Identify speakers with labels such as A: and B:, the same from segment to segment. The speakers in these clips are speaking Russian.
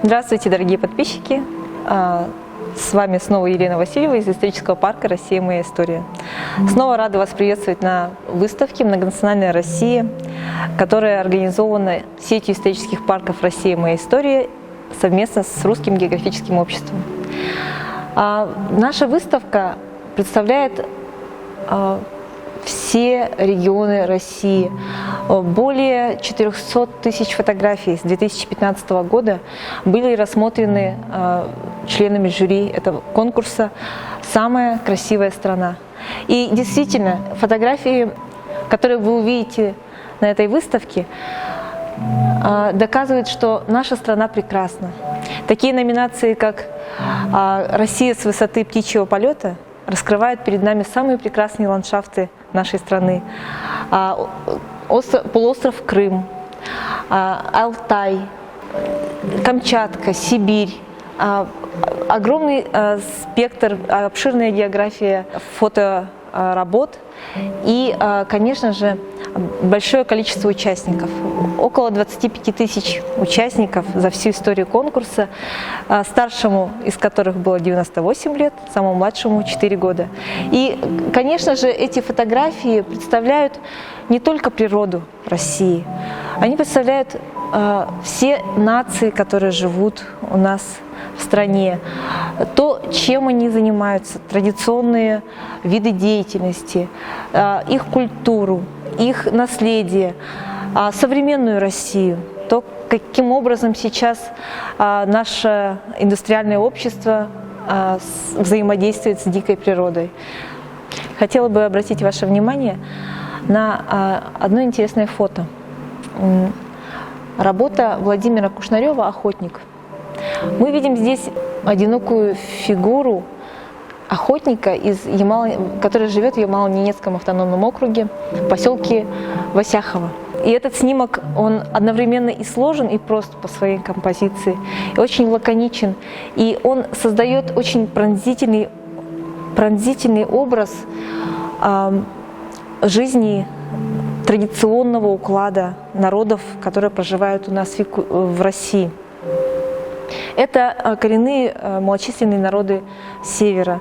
A: Здравствуйте, дорогие подписчики! С вами снова Елена Васильева из исторического парка «Россия. Моя история». Снова рада вас приветствовать на выставке «Многонациональная Россия», которая организована сетью исторических парков «Россия. Моя история» совместно с Русским географическим обществом. Наша выставка представляет все регионы России. Более 400 тысяч фотографий с 2015 года были рассмотрены членами жюри этого конкурса «Самая красивая страна». И действительно, фотографии, которые вы увидите на этой выставке, доказывают, что наша страна прекрасна. Такие номинации, как «Россия с высоты птичьего полета», раскрывают перед нами самые прекрасные ландшафты нашей страны. Полуостров Крым, Алтай, Камчатка, Сибирь. Огромный спектр, обширная география фоторабот и, конечно же, большое количество участников. Около 25 тысяч участников за всю историю конкурса, старшему из которых было 98 лет, самому младшему 4 года. И, конечно же, эти фотографии представляют не только природу России, они представляют все нации, которые живут у нас в стране, то, чем они занимаются, традиционные виды деятельности, их культуру, их наследие, современную Россию, то, каким образом сейчас наше индустриальное общество взаимодействует с дикой природой. Хотела бы обратить ваше внимание на одно интересное фото. Работа Владимира Кушнарева «Охотник». Мы видим здесь одинокую фигуру охотника, который живет в Ямало-Ненецком автономном округе, в поселке Васяхово. И этот снимок, он одновременно и сложен, и прост по своей композиции, и очень лаконичен. И он создает очень пронзительный образ жизни традиционного уклада народов, которые проживают у нас в России. Это коренные малочисленные народы Севера.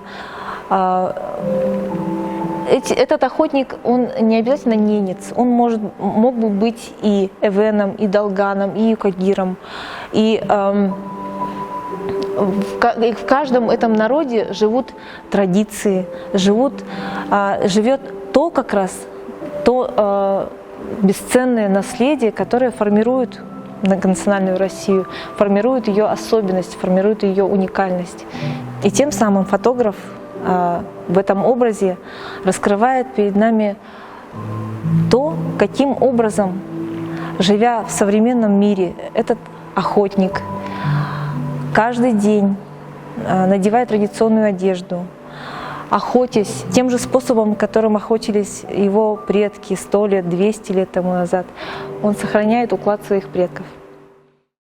A: Этот охотник, он не обязательно ненец, он мог бы быть и эвеном, и долганом, и юкагиром. И в каждом этом народе живут традиции, живет то бесценное наследие, которое формирует многонациональную Россию, формирует ее особенность, формирует ее уникальность. И тем самым фотограф в этом образе раскрывает перед нами то, каким образом, живя в современном мире, этот охотник каждый день надевает традиционную одежду, охотясь тем же способом, которым охотились его предки 100 лет, 200 лет тому назад, он сохраняет уклад своих предков.